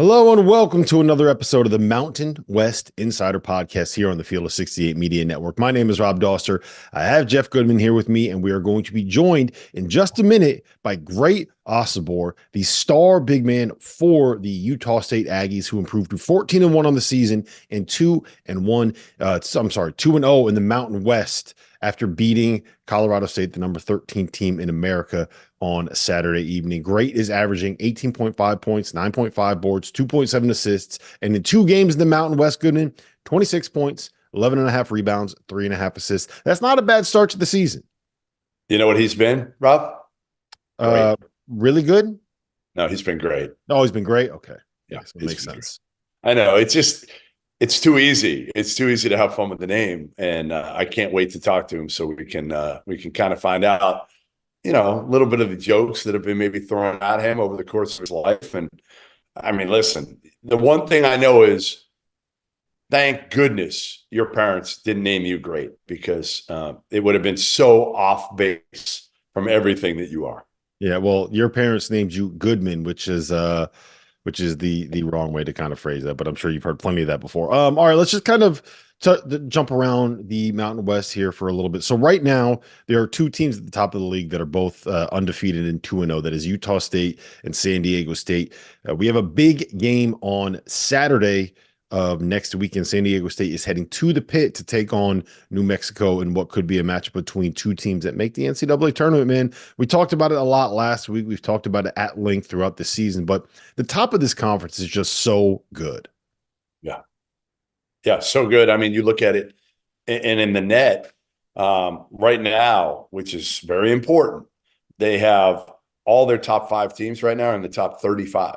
Hello and welcome to another episode of the Mountain West Insider Podcast here on the Field of 68 Media Network. My name is Rob Doster. I have Jeff Goodman here with me, and we are going to be joined in just a minute by Great Osobor, the star big man for the Utah State Aggies, who improved to 14-1 on the season and 2-1. 2-0 in the Mountain West after beating Colorado State, the number 13 team in America, on Saturday evening. Great is averaging 18.5 points, 9.5 boards, 2.7 assists, and in 2 games in the Mountain West, Goodman, 26 points, 11.5 rebounds, 3.5 assists. That's not a bad start to the season. You know what he's been, Rob? Great. Really good? No, he's been great. Oh, he's been great? Okay. Yeah, So it makes sense. Great. I know. It's too easy. It's too easy to have fun with the name. And I can't wait to talk to him so we can kind of find out, a little bit of the jokes that have been maybe thrown at him over the course of his life. And I mean, listen, the one thing I know is thank goodness your parents didn't name you Great, because it would have been so off base from everything that you are. Yeah, well, your parents named you Goodman, which is the wrong way to kind of phrase that, but I'm sure you've heard plenty of that before. All right, let's just kind of jump around the Mountain West here for a little bit. So right now, there are 2 teams at the top of the league that are both undefeated and 2-0. That is Utah State and San Diego State. We have a big game on Saturday of next weekend. San Diego State is heading to the pit to take on New Mexico in what could be a matchup between 2 teams that make the NCAA tournament, man. We talked about it a lot last week. We've talked about it at length throughout the season, but the top of this conference is just so good. Yeah. Yeah, so good. I mean, you look at it, and in the net right now, which is very important, they have all their top 5 teams right now in the top 35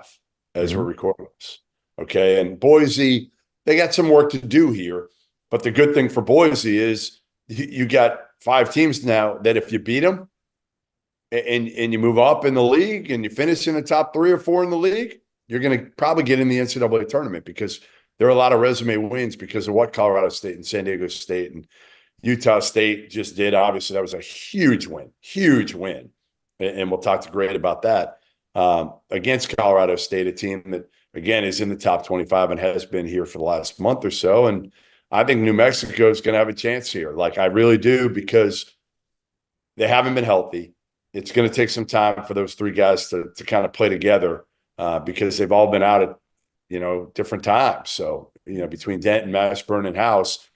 as we're recording this. Okay. And Boise, they got some work to do here. But the good thing for Boise is you got 5 teams now that if you beat them and you move up in the league and you finish in the top 3 or 4 in the league, you're going to probably get in the NCAA tournament, because there are a lot of resume wins because of what Colorado State and San Diego State and Utah State just did. Obviously, that was a huge win. And we'll talk to Great about that against Colorado State, a team that, again, is in the top 25 and has been here for the last month or so. And I think New Mexico is going to have a chance here. Like, I really do, because they haven't been healthy. It's going to take some time for those 3 guys to kind of play together because they've all been out at, different times. So, between Denton, Mashburn, and House,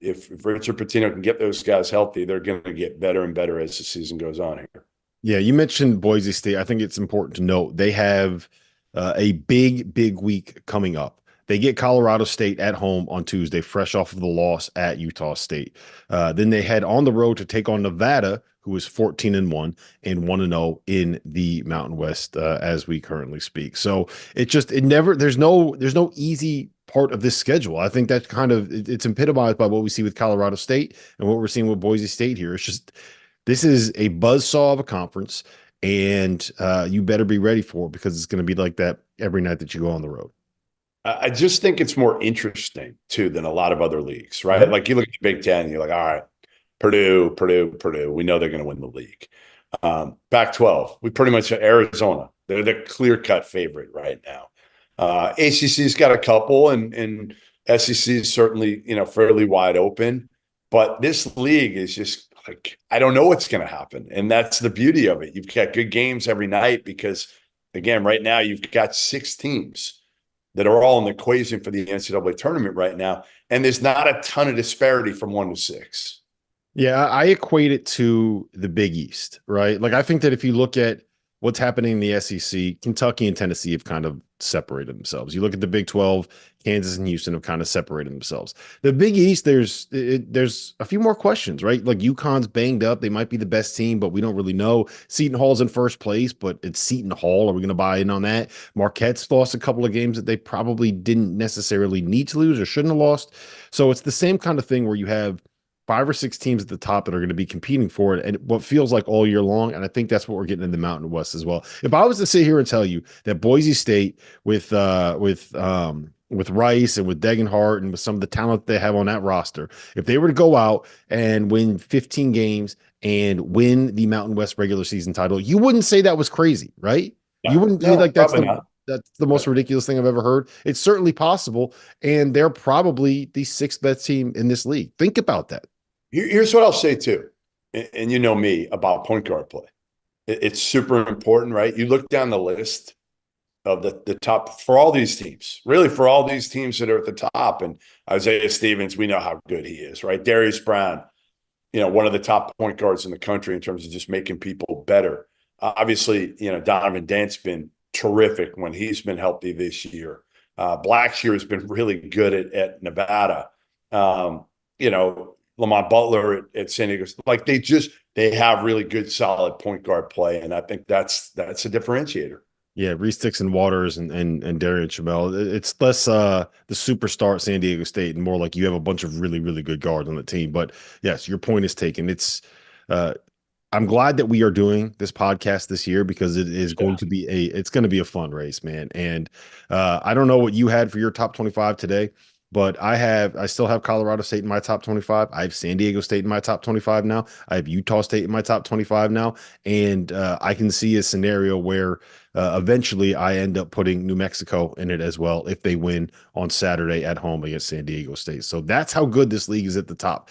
if Richard Pitino can get those guys healthy, they're going to get better and better as the season goes on here. Yeah, you mentioned Boise State. I think it's important to note they have a big week coming up. They get Colorado State at home on Tuesday, fresh off of the loss at Utah State. Then they head on the road to take on Nevada, who is 14-1 and 1-0 in the Mountain West as we currently speak. So there's no easy part of this schedule. I think that it's epitomized by what we see with Colorado State and what we're seeing with Boise State here. It's just, this is a buzzsaw of a conference, and you better be ready for it, because it's going to be like that every night that you go on the road. I just think it's more interesting, too, than a lot of other leagues, right? Like, you look at the Big Ten, and you're like, all right, Purdue. We know they're going to win the league. Pac-12, we pretty much Arizona. They're the clear-cut favorite right now. ACC's got a couple, and SEC is certainly, fairly wide open. But this league is just like, I don't know what's going to happen. And that's the beauty of it. You've got good games every night because, again, right now you've got 6 teams that are all in the equation for the NCAA tournament right now. And there's not a ton of disparity from 1 to 6. Yeah, I equate it to the Big East, right? Like, I think that if you look at what's happening in the SEC, Kentucky and Tennessee have kind of separated themselves. You look at the Big 12, Kansas and Houston have kind of separated themselves. The Big East, there's a few more questions, right? Like, UConn's banged up. They might be the best team, but we don't really know. Seton Hall's in first place, but it's Seton Hall. Are we going to buy in on that? Marquette's lost a couple of games that they probably didn't necessarily need to lose or shouldn't have lost. So it's the same kind of thing where you have 5 or 6 teams at the top that are going to be competing for it, and what feels like all year long. And I think that's what we're getting in the Mountain West as well. If I was to sit here and tell you that Boise State with Rice and with Degenhart and with some of the talent they have on that roster, if they were to go out and win 15 games and win the Mountain West regular season title, you wouldn't say that was crazy, right? No, You wouldn't be no, like, probably not. That's the most ridiculous thing I've ever heard. It's certainly possible, and they're probably the sixth best team in this league. Think about that. Here's what I'll say too, and you know me about point guard play. It's super important, right? You look down the list of the top for all these teams, really for all these teams that are at the top. And Isaiah Stevens, we know how good he is, right? Darius Brown, one of the top point guards in the country in terms of just making people better. Obviously, Donovan Dant's been terrific when he's been healthy this year. Blackshear has been really good at Nevada. You know, Lamont Butler at San Diego. Like they have really good, solid point guard play, and I think that's a differentiator. Yeah, Reese Dixon Waters and Darian Shamel. It's less the superstar at San Diego State and more like you have a bunch of really, really good guards on the team. But yes, your point is taken. Uh I'm glad that we are doing this podcast this year because it is Yeah. going to be it's going to be a fun race, man. And I don't know what you had for your top 25 today, but I still have Colorado State in my top 25. I have San Diego State in my top 25 now. I have Utah State in my top 25 now. And I can see a scenario where eventually I end up putting New Mexico in it as well if they win on Saturday at home against San Diego State. So that's how good this league is at the top.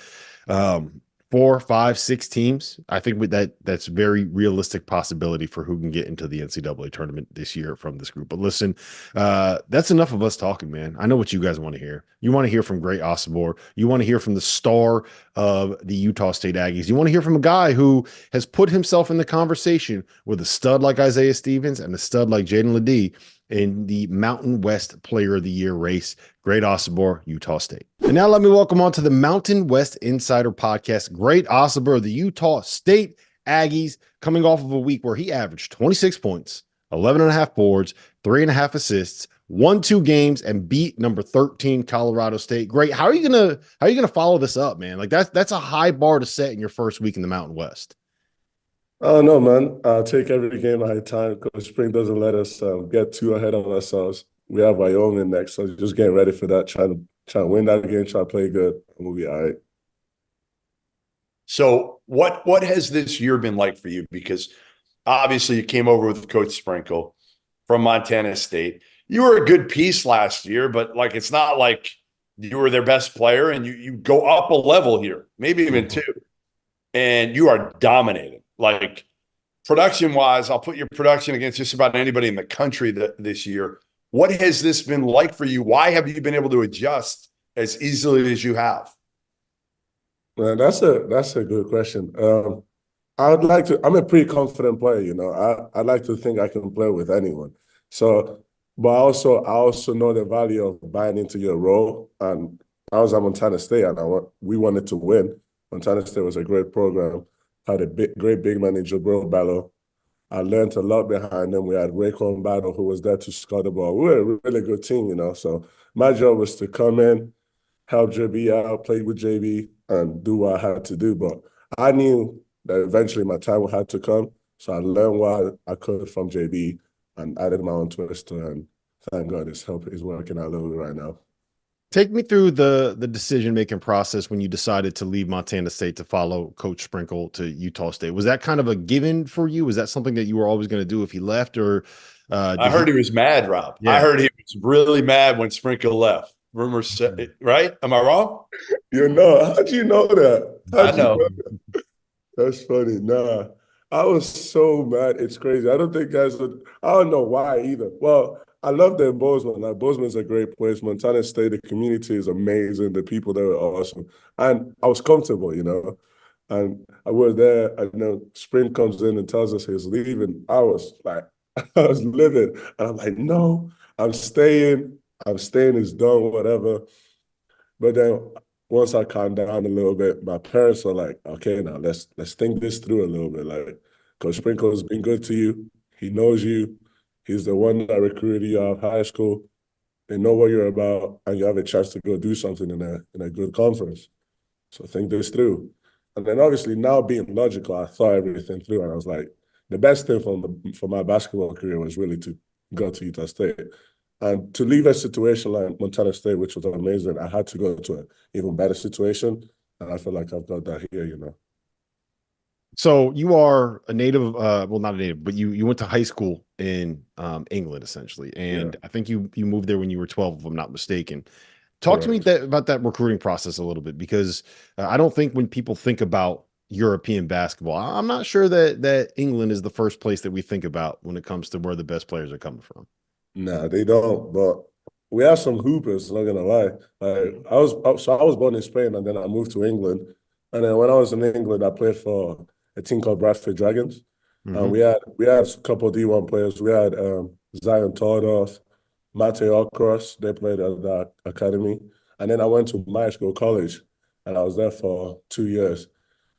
Um, 4, 5, 6 teams. I think with that's very realistic possibility for who can get into the NCAA tournament this year from this group. But listen, that's enough of us talking, man. I know what you guys want to hear. You want to hear from Great Osobor. You want to hear from the star of the Utah State Aggies. You want to hear from a guy who has put himself in the conversation with a stud like Isaiah Stevens and a stud like Jaden Ledee in the Mountain West Player of the Year race. Great Osobor, Utah State. And now let me welcome on to the Mountain West Insider Podcast. Great Osobor of the Utah State Aggies, coming off of a week where he averaged 26 points, 11 and a half boards, 3.5 assists, won 2 games, and beat number 13 Colorado State. Great. How are you gonna follow this up, man? Like that's a high bar to set in your first week in the Mountain West. Oh no, man. I'll take every game at a time because spring doesn't let us get too ahead of ourselves. We have Wyoming next, so just getting ready for that. Trying to win that game, try to play good, and we'll be all right. So what has this year been like for you? Because obviously you came over with Coach Sprinkle from Montana State. You were a good piece last year, but like it's not like you were their best player, and you go up a level here, maybe even two, and you are dominating. Like production wise, I'll put your production against just about anybody in the country this year. What has this been like for you? Why have you been able to adjust as easily as you have? Man, that's a good question. I would like to. I'm a pretty confident player, I like to think I can play with anyone. So, but I also know the value of buying into your role. And I was at Montana State, and we wanted to win. Montana State was a great program. Had a great big man in Jabril Bello. I learned a lot behind them. We had Raycon Battle, who was there to score the ball. We were a really good team. So my job was to come in, help JB out, play with JB, and do what I had to do. But I knew that eventually my time had to come. So I learned what I could from JB and added my own twist to it. And thank God it's working out a little bit right now. Take me through the decision-making process when you decided to leave Montana State to follow Coach Sprinkle to Utah State. Was that kind of a given for you? Was that something that you were always going to do if he left, or I heard he was mad, Rob. I Yeah. heard he was really mad when Sprinkle left. Rumors said, right? Am I wrong? How'd you know that? I How'd you know. know? That's funny. Nah, I was so mad. It's crazy. I don't think guys would. I don't know why either. Well, I love them Bozeman. Like Bozeman's a great place. Montana State, the community is amazing. The people there are awesome, and I was comfortable. And I was there. And Spring comes in and tells us he's leaving. I was like, I was living, and I'm like, no, I'm staying. I'm staying. It's done. Whatever. But then once I calmed down a little bit, my parents were like, okay, now let's think this through a little bit. Like, Coach Sprinkle's been good to you. He knows you. He's the one that recruited you out of high school. They know what you're about, and you have a chance to go do something in a good conference. So think this through. And then obviously now being logical, I thought everything through, and I was like, the best thing for my basketball career was really to go to Utah State. And to leave a situation like Montana State, which was amazing, I had to go to an even better situation. And I feel like I've got that here. So you are a native, well, not a native, but you went to high school in England essentially, and Yeah, I think you moved there when you were 12, if I'm not mistaken. Talk to me correct. about that recruiting process a little bit, because I don't think when people think about European basketball, I'm not sure that England is the first place that we think about when it comes to where the best players are coming from. Nah, they don't. But we have some hoopers. Not gonna lie. I was born in Spain, and then I moved to England. And then when I was in England, I played for a team called Bradford Dragons. And Hmm. we had a couple of D1 players. We had Zion Tordorf, Mate Okros. They played at that academy. And then I went to my school college, and I was there for 2 years.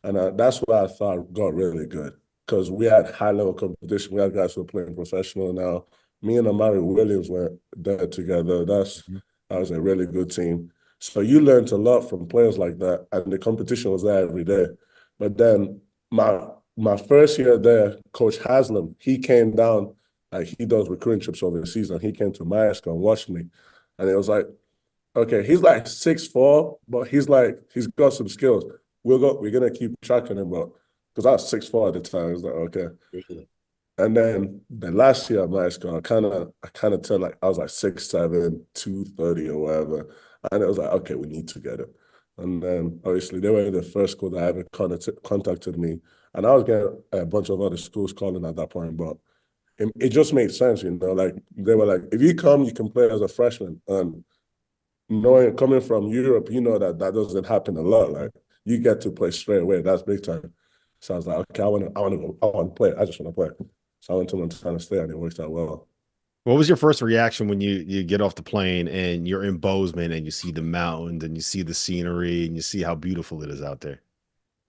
And that's where I thought I got really good because we had high level competition. We had guys who were playing professional now. Me and Amari Williams were there together. That was a really good team. So you learned a lot from players like that, and the competition was there every day. But then my first year there, Coach Haslam, he came down, like he does recruiting trips over the season. He came to my school and watched me. And it was like, okay, he's like 6'4", but he's got some skills. We're gonna keep tracking him, but because I was 6'4" at the time, it's like okay. Really? And then the last year at my school, I kind of turned like I was like 6'7", 230 or whatever. And it was like, okay, we need to get him. And then obviously they were the first school that ever contacted me. And I was getting a bunch of other schools calling at that point, but it just made sense, like they were like, if you come, you can play as a freshman. And knowing coming from Europe, that doesn't happen a lot. Like you get to play straight away. That's big time. So I was like, okay, I want to play. I just want to play. So I went to Montana State, and it worked out well. What was your first reaction when you get off the plane and you're in Bozeman and you see the mountains and you see the scenery and you see how beautiful it is out there?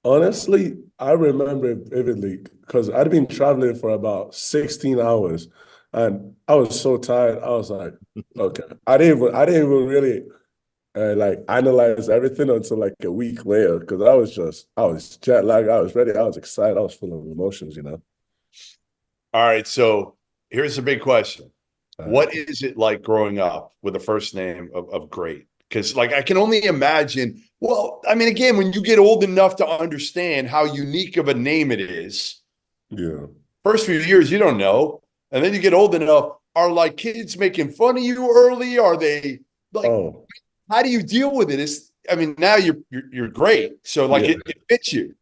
Honestly, I remember it vividly because I'd been traveling for about 16 hours, and I was so tired. I was like, okay, I didn't even really like analyze everything until like a week later because I was jet lagged. I was ready. I was excited. I was full of emotions. All right. So here's the big question. Uh, What is it like growing up with the first name of Great? Because like I can only imagine. Well, I mean, again, when you get old enough to understand how unique of a name it is, yeah. first few years you don't know, and then you get old enough. Are like kids making fun of you early? Are they like? Oh, How do you deal with it? I mean, now you're great, so like yeah. it fits you.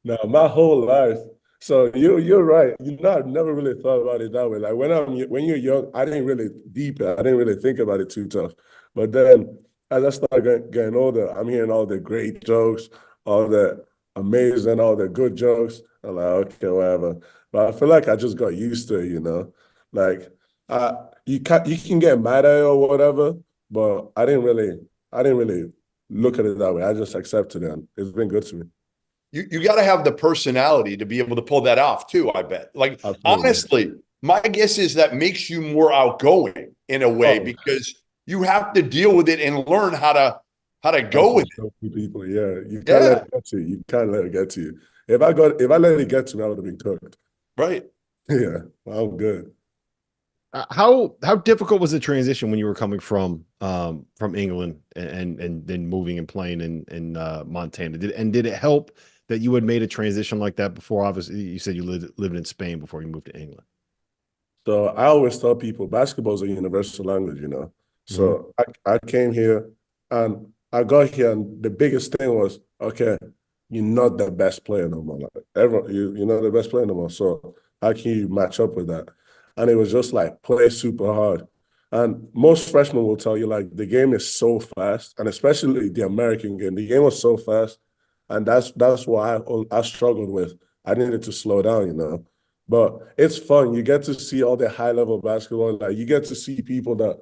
Now my whole life. So you're right. I've never really thought about it that way. Like when you're young, I didn't really deep it. I didn't really think about it too tough. But then as I started getting older, I'm hearing all the great jokes, all the amazing, all the good jokes. I'm like, okay, whatever. But I feel like I just got used to it. Like you can get mad at it or whatever, but I didn't really look at it that way. I just accepted it. And it's been good to me. You got to have the personality to be able to pull that off too. I bet. Like Absolutely. honestly, my guess is that makes you more outgoing in a way Oh, because you have to deal with it and learn how to that's go with what it. so many people. Yeah, you can't let Yeah, it get to you. You can't let it get to you. If I let it get to me, I would have been cooked. right. Yeah, I'm good. How difficult was the transition when you were coming from England and then moving and playing in Montana? Did it help that you had made a transition like that before? Obviously, you said you lived in Spain before you moved to England. So I always tell people basketball is a universal language. Hmm. So I came here and I got here, and the biggest thing was, okay, you're not the best player no more. Like everyone, you're not the best player no more. So how can you match up with that? And it was just like play super hard. And most freshmen will tell you like the game is so fast, and especially the American game. The game was so fast, and that's why I struggled with. I needed to slow down. But it's fun. You get to see all the high level basketball. Like you get to see people that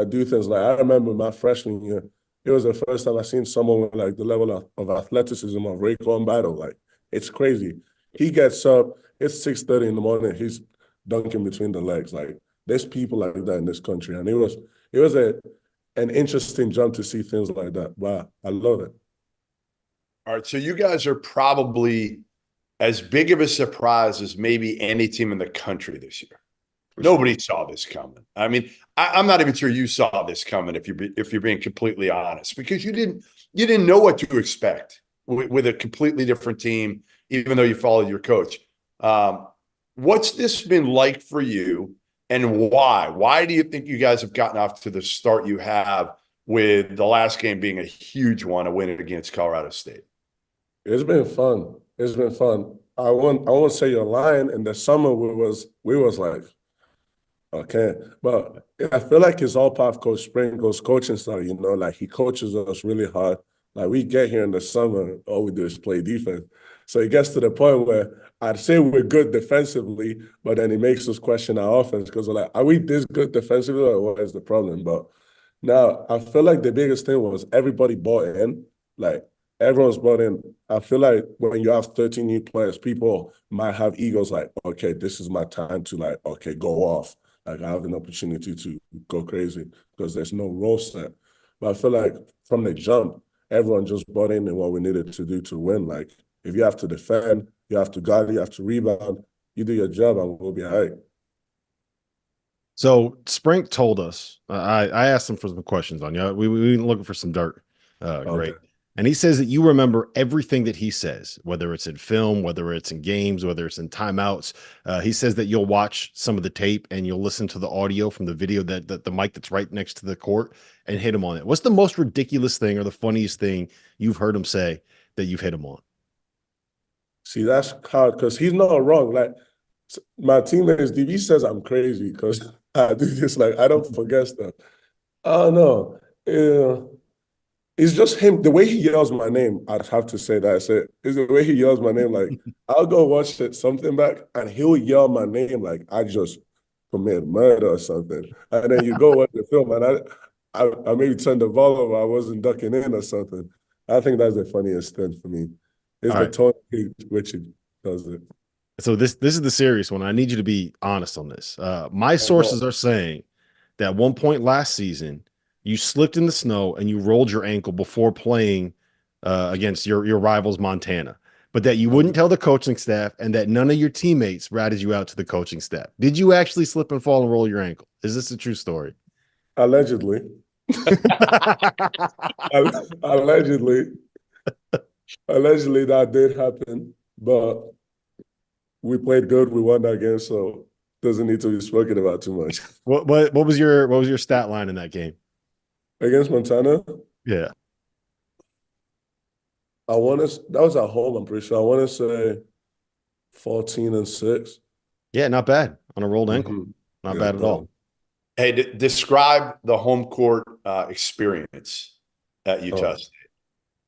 do things. Like I remember my freshman year, it was the first time I seen someone with like the level of athleticism of Raycon Battle. Like it's crazy. He gets up. It's 6:30 in the morning. He's dunking between the legs. Like there's people like that in this country, and it was an interesting jump to see things like that. Wow, I love it. All right. So you guys are probably as big of a surprise as maybe any team in the country this year. For sure. Nobody saw this coming. I mean, I'm not even sure you saw this coming if you're being completely honest, because you didn't know what to expect with a completely different team, even though you followed your coach. Um, what's this been like for you, and why? Why do you think you guys have gotten off to the start you have, with the last game being a huge one, a win against Colorado State? It's been fun. It's been fun. I won't say you're lying. In the summer we was like, okay. But I feel like it's all part of Coach Sprinkle's coaching style, like he coaches us really hard. Like we get here in the summer, all we do is play defense. So it gets to the point where I'd say we're good defensively, but then it makes us question our offense because we're like, are we this good defensively or what is the problem? But now I feel like the biggest thing was everybody bought in. Like everyone's bought in. I feel like when you have 13 new players, people might have egos like, okay, this is my time to like, okay, go off. Like I have an opportunity to go crazy because there's no role set. But I feel like from the jump, everyone just bought in what we needed to do to win. Like if you have to defend, you have to guard, you have to rebound, you do your job and we'll be all right. So Sprink told us, I asked him for some questions on you. We looking for some dirt. Okay. Great. And he says that you remember everything that he says, whether it's in film, whether it's in games, whether it's in timeouts. He says that you'll watch some of the tape and you'll listen to the audio from the video that the mic that's right next to the court and hit him on it. What's the most ridiculous thing or the funniest thing you've heard him say that you've hit him on? See, that's hard because he's not wrong. Like my teammates, DB says I'm crazy because I do this. Like I don't forget stuff. I don't know. Yeah. It's just him. The way he yells my name, I'd have to say that's it. It's the way he yells my name. Like I'll go watch something back, and he'll yell my name like I just committed murder or something. And then you go watch the film, and I maybe turned the volume. I wasn't ducking in or something. I think that's the funniest thing for me. Is All the right. tone which he does it. So this is the serious one. I need you to be honest on this. My Uh-huh. sources are saying that at one point last season, you slipped in the snow and you rolled your ankle before playing against your rivals Montana, but that you wouldn't Okay. tell the coaching staff and that none of your teammates ratted you out to the coaching staff. Did you actually slip and fall and roll your ankle? Is this a true story? Allegedly, allegedly, allegedly that did happen, but we played good. We won that game, so doesn't need to be spoken about too much. What was your stat line in that game? Against Montana, Yeah. I want to. That was at home. I'm pretty sure. I want to say 14-6. Yeah, not bad on a rolled ankle. Mm-hmm. Not Yeah, bad at all. done. Hey, describe the home court experience at Utah Oh, State.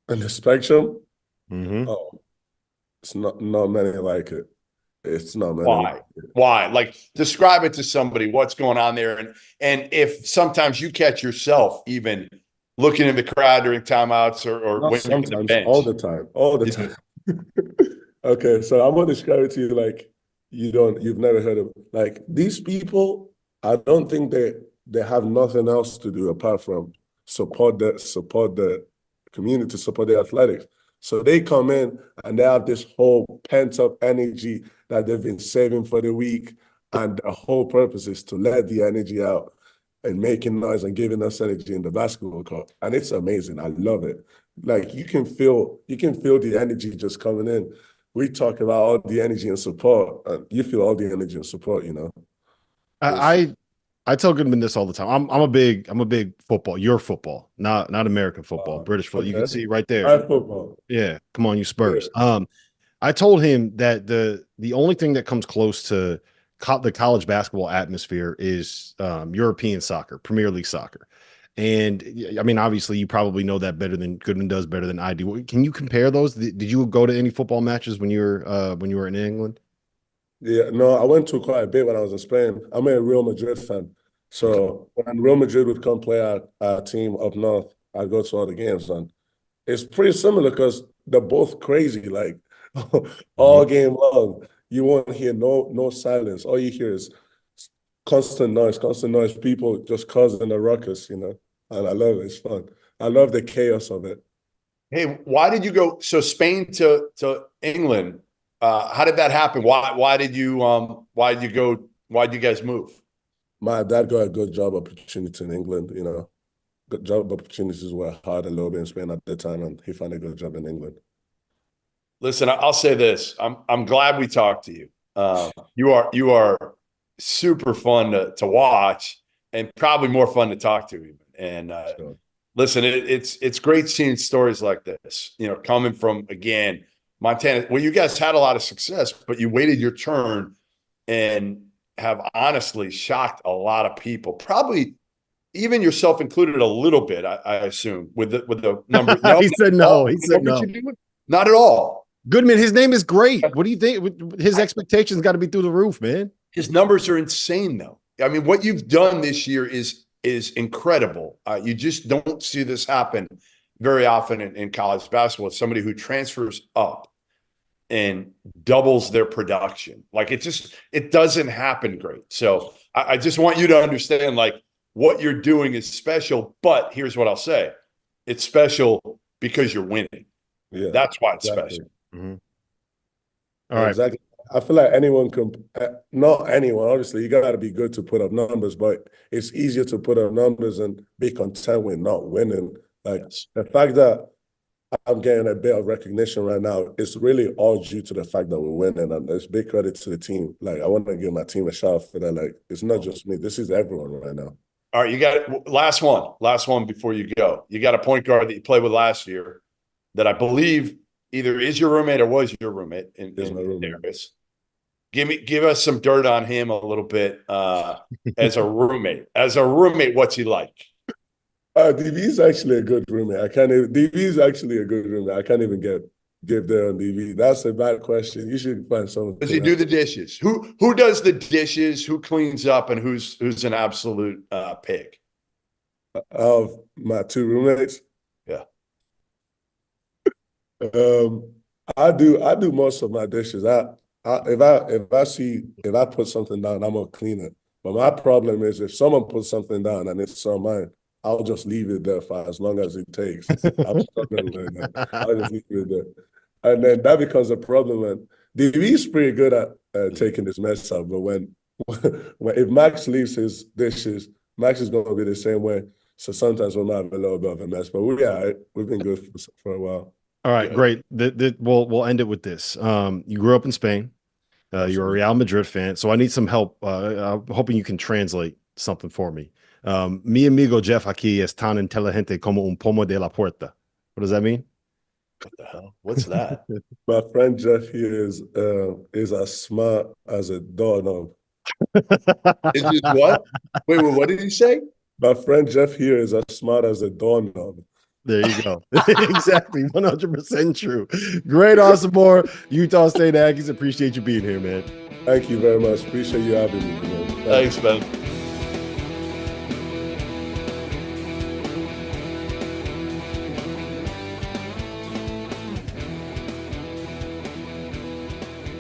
and the spectrum. Hmm. Oh, it's not many like it. It's not many like Why? it. Why? Like, describe it to somebody. What's going on there? And if sometimes you catch yourself even looking in the crowd during timeouts, or Not when you're in the sometimes, all bench. the time, all the time. Okay, so I'm gonna describe it to you like you've never heard of like these people. I don't think they have nothing else to do apart from support the community, support the athletics. So they come in and they have this whole pent up energy that they've been saving for the week, and the whole purpose is to let the energy out and making noise and giving us energy in the basketball court, and it's amazing. I love it. Like you can feel the energy just coming in. We talk about all the energy and support, and you feel all the energy and support. It's I I tell Goodman this all the time. I'm a big football. Your football, not American football, British football. You can okay. see right there. High football. Yeah, come on, you Yeah. Spurs. I told him that the only thing that comes close to the college basketball atmosphere is European soccer, Premier League soccer. And I mean, obviously, you probably know that better than Goodman does, better than I do. Can you compare those? Did you go to any football matches when you were in England? Yeah, no, I went to quite a bit when I was in Spain. I'm a Real Madrid fan. Okay. So when Real Madrid would come play our team up north, I'd go to all the games. And it's pretty similar because they're both crazy, like Mhm. all game long. You won't hear no silence. All you hear is constant noise, people just causing a ruckus. And I love it. It's fun. I love the chaos of it. Hey, why did you go so Spain to England? How did that happen? Why did you go? Why did you guys move? My dad got a good job opportunity in England. Good job opportunities were hard a little bit in Spain at the time, and he found a good job in England. Listen, I'll say this. I'm glad we talked to you. You are super fun to watch, and probably more fun to talk to even. And Sure. listen, it's great seeing stories like this. Coming from, again, Montana. Well, you guys had a lot of success, but you waited your turn and have honestly shocked a lot of people. Probably even yourself included a little bit, I assume, with the number. No, He not said at all. no. He The said numbers no. you're doing? Not at all. Goodman, his name is great. What do you think? His expectations got to be through the roof, man. His numbers are insane, though. I mean, what you've done this year is incredible. You just don't see this happen very often in college basketball. It's somebody who transfers up and doubles their production. Like, it doesn't happen great. So I just want you to understand, like, what you're doing is special. But here's what I'll say: it's special because you're winning. Yeah, That's why it's exactly. special. Mm-hmm. All right. Exactly. I feel like anyone can, not anyone, obviously, you got to be good to put up numbers, but it's easier to put up numbers and be content with not winning. Like, Yes. the fact that I'm getting a bit of recognition right now, it's really all due to the fact that we're winning. And it's big credit to the team. Like, I want to give my team a shout out for that. Like, it's not just me. This is everyone right now. All right, you got last one before you go. You got a point guard that you played with last year that I believe either is your roommate or was your roommate in my roommate. Davis. Give us some dirt on him a little bit as a roommate. As a roommate, what's he like? DV is actually a good roommate. DV is actually a good roommate. I can't even give there on DV. That's a bad question. You should find someone. Does he do the dishes? Who does the dishes? Who cleans up? And who's an absolute pig? Of my two roommates? Yeah. I do most of my dishes. If I put something down, I'm gonna clean it. But my problem is if someone puts something down and it's on mine, I'll just leave it there for as long as it takes. I'm struggling with that. I'll just leave it there. And then that becomes a problem. And DV's pretty good at taking this mess up. But when if Max leaves his dishes, Max is gonna be the same way. So sometimes we might have a little bit of a mess. But we've been good for a while. All right, great. We'll end it with this. You grew up in Spain. You're a Real Madrid fan, so I need some help. I'm hoping you can translate something for me. Mi amigo Jeff aquí es tan inteligente como un pomo de la puerta. What does that mean? What the hell? What's that? My friend Jeff here is as smart as a doorknob. Is it what? Wait, what did he say? My friend Jeff here is as smart as a doorknob. There you go. Exactly. 100% true. Great Osobor, Utah State Aggies. Appreciate you being here, man. Thank you very much. Appreciate you having me, man. Thanks, man.